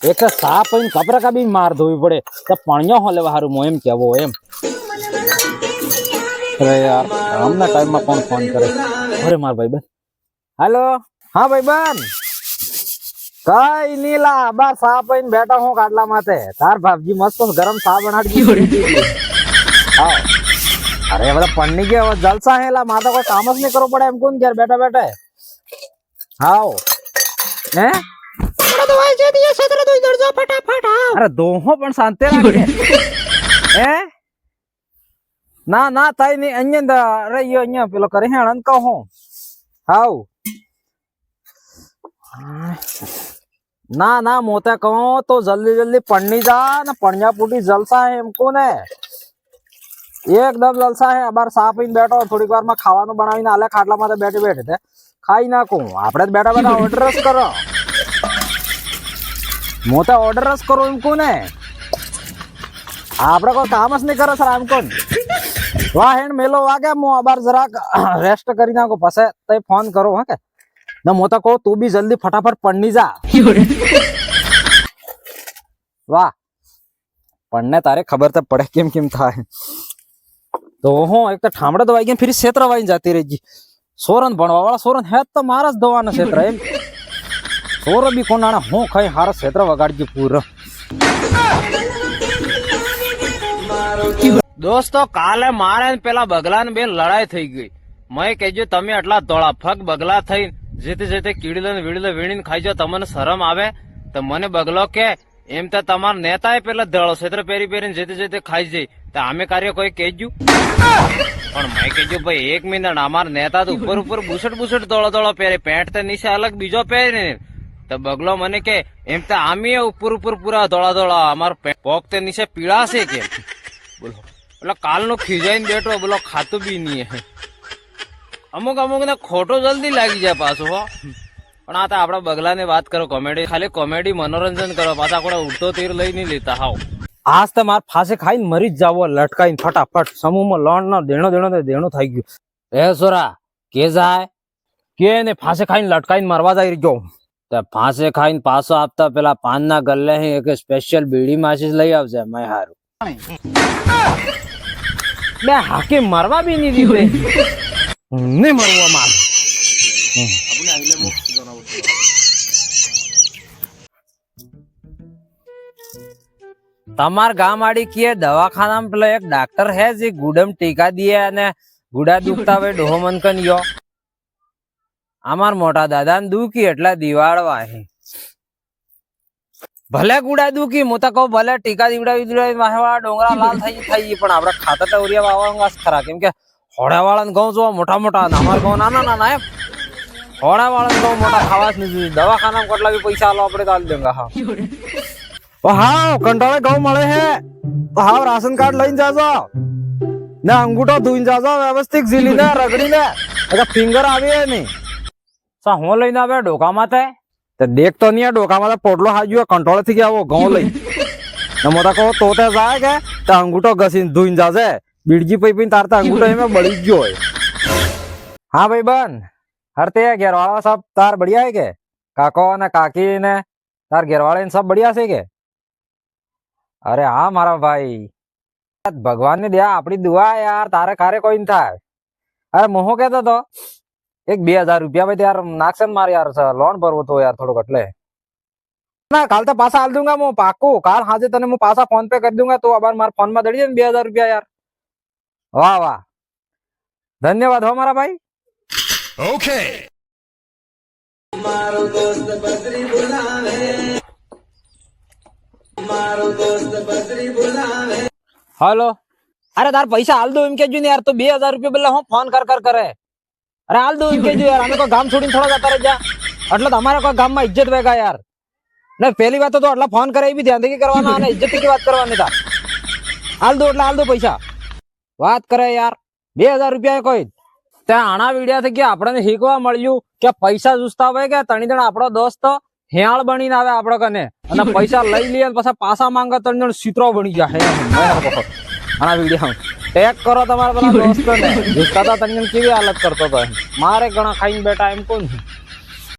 એક સાપ કપરા કા બી માર ધોવી પડે તો પણ્યો હો લેવા હારું એમ કેવો એમ અરે યાર આમના ટાઈમમાં કોણ ફોન કરે અરે માર ભાઈબંધ હાલો હા ભાઈબંધ કઈ ની લા બાર સાપ બેઠા હું કાટલા માથે તાર ભાભજી મસ્ત ગરમ સા બનાડી હા અરે બધા પન્ની ગયા જલસા હે લા માતા કોઈ કામ જ નહીં કરવો પડે એમ કોણ ઘેર બેઠા બેઠે હાઓ હે અરે દોહો પણ શાંતિ રાખે હે ના ના થાય નઈ અહીંયા અરે અહીંયા પેલો કરે હે અનંત કહો હાઉ ના ના મોતે કહો તો જલ્દી જલ્દી પણની જા ને પણ્યા પૂટી જલસા હે એમ કોને એકદમ જલસા હે બાર સા પીને બેઠો થોડીક વાર માં ખાવાનું બનાવીને આલે ખાટલા માં બેઠે બેઠે ખાઈ નાખું આપડે જ બેઠા બેઠા ઓર્ડર જ કરો મોટા ઓર્ડર જ કરો એમ કોને આપડે કોઈ કામ જ નહીં કરે સર આમ કોણ વાહ હેણ મેલો વાગે હું અબાર જરાક રેસ્ટ કરી નાખો પછી તઈ ફોન કરો હા કે ના મોટા કહો તું બી જલ્દી ફટાફટ પણની જા વાહ પણને તારે ખબર તો પડે કેમ કેમ થાય તો હું એક તો ઠામડા દવાઈ ગયા ફરી ક્ષેત્ર વાઈ જતી રહી ગઈ સોરન ભણવા વાળા સોરન હે તો મારા જ દવાના ક્ષેત્ર એમ સોર બી કોના હું ખાઈ હારા ક્ષેત્ર વગાડજી પૂરો દોસ્તો કાલે મારે પેલા બગલા ને બે લડાઈ થઈ ગઈ મેં કહેજો તમે આટલા ધોળા ફક બગલા થઈ જેતે જેતે કીડીલો ને વીડીલો વીણીને ખાઈ જો તમને શરમ આવે તો મને બગલો કે એમ તો તમારા નેતા પેલા ધોળો ક્ષેત્ર પહેરી પહેરીને જેતે જેતે ખાઈ જાય તો આમે કાર્ય કોઈ કહેજો પણ મેં કહેજો ભાઈ 1 મિનિટ અમારા નેતા તો ઉપર ઉપર બુસટ ધોળો ધોળો પહેરે પેન્ટ તો નીચે અલગ બીજો પહેરે તો બગલો મને કે એમ તો આમી ઉપર ઉપર પૂરા ધોળા ધોળા અમાર પોક તે નીચે પીળા છે કે બોલો એટલે કાલનો ખીજાઈને બેઠો બોલો ખાતું બી નહીં હે અમુક ને ખોટો જલ્દી લાગી જાય પાછો હો પણ આ તો આપડા બગલા ને વાત કરો કોમેડી ખાલી કોમેડી મનોરંજન કરો પાછા આપણે ઉડતો તીર લઈ નહીં લેતા હાવ આજ તો માર ફાંસે ખાઈને મરી જ જાવો લટકાઈને ફટાફટ સમૂહમાં લોન ના દેણો થઈ ગયું એ સોરા કે જાય કે ને ફાંસે ખાઈને લટકાઈને મરવા જાય ગયો તો ફાંસે ખાઈને પાછો આપતા પેલા પાનના ગલ્લે એક સ્પેશિયલ બીડી માચીસ લઈ આવજે મેં હારું બે હાકે મરવા બી નહીં દીધે નહીં મરવા માર તમાર ગામ આડી કિए દવાખાના પેલો એક ડાક્ટર હે જે ગુડમ ટીકા દિए અને ગુડા દુખતા હોય ડોહો મનકન યો અમાર મોટા દાદા ને દુખી એટલે દિવાળવા હે ભલે ગુડા દુખી મોતા કહો ભલે ટીકા દીવડાવી વાહેવાળા ડોંગરા લાલ થઈ પણ આપડે ખાતા ટવરિયા વાવવા ખરા કેમ કે હોડા વાળા ઘઉં જો મોટા મોટા અમાર ઘઉં નાના નાના એમ હોડા વાળા ઘઉં મોટા ખાવા જ નહીં દવાખાના કેટલા બી પૈસા આલો આપડે તો આલી દેંગા હા કંટાળે ઘઉં મળે હે તો હાવ રાશન કાર્ડ લઈને જાજો ને અંગૂઠો ધોઈને જાજો વ્યવસ્થિત ઝીલીને રગડીને ફિંગર આવી નહીં સા હું લઈને આવે ડોકા માથે દેખ તો નહીં ડોકા માથે પોટલો હાજ્યો કંટ્રોલ થી ગયા ઘઉં લઈ ને મોટા કહો તો તે જાય કે તો અંગૂઠો ઘસીને ધોઈને જાજે બીડજી પઈ તારતા અંગૂઠો એમાં બળી ગયો હોય હા ભાઈ બન હરતે ઘેરવાળા સબ તાર બઢિયા હે કે કાકો ને કાકી ને તાર ઘેરવાળા ને સબ બઢિયા છે કે અરે હા મારા ભાઈ ભગવાન ની દયા આપડી દુઆ યાર તારે કારે કોઈ ન થાય અરે મોહો કેતો તો એક 2000 રૂપિયા ભાઈ યાર નાખશે ને મારે યાર લોન ભરવો તો યાર થોડુંક એટલે ના કાલ તો પાછા હાલ દઉંગા હું પાકું કાલ હાજે તને હું પાછા ફોન પે કરી દઉંગા તો અબાર મારા ફોન માં દડી જાય ને 2000 રૂપિયા યાર વાહ વાહ ધન્યવાદ હો મારા ભાઈ ઓકે મારો દોસ્ત બદરી બોલાવે હાલો અરે તાર પૈસા હાલ દો એમ કેજો ને યાર તો 2000 રૂપિયા પેલા હું ફોન કરે અરે હાલ દો એમ કેજો યાર અમે કોઈ ગામ છોડીને થોડા જતા રહી જા એટલે તમારે કોઈ ગામમાં ઇજ્જત વેગા યાર ને પહેલી વાત તો આટલા ફોન કરે એ બી ધ્યાન થી કરવાના અને ઇજ્જત થી વાત કરવાની તા હાલ દો એટલે હાલ દો પૈસા વાત કરે યાર 2000 રૂપિયા કોઈ ત્યાં આણા વીડિયા થી કે આપણને શીખવા મળ્યું કે પૈસા જુસ્તા હોય કે તણી જણ આપણો દોસ્ત હેળ બનીને આવે આપડે કને અને પૈસા લઈ લઈએ પછી પાછા માંગે તણી જણ સિત્રો બની જાય આના વીડિયા ટેગ કરો તમારા પેલા દોસ્તો ને જુસ્તા તણી જણ કેવી હાલત કરતો હતો મારે ઘણા ખાઈને બેઠા એમ કોણ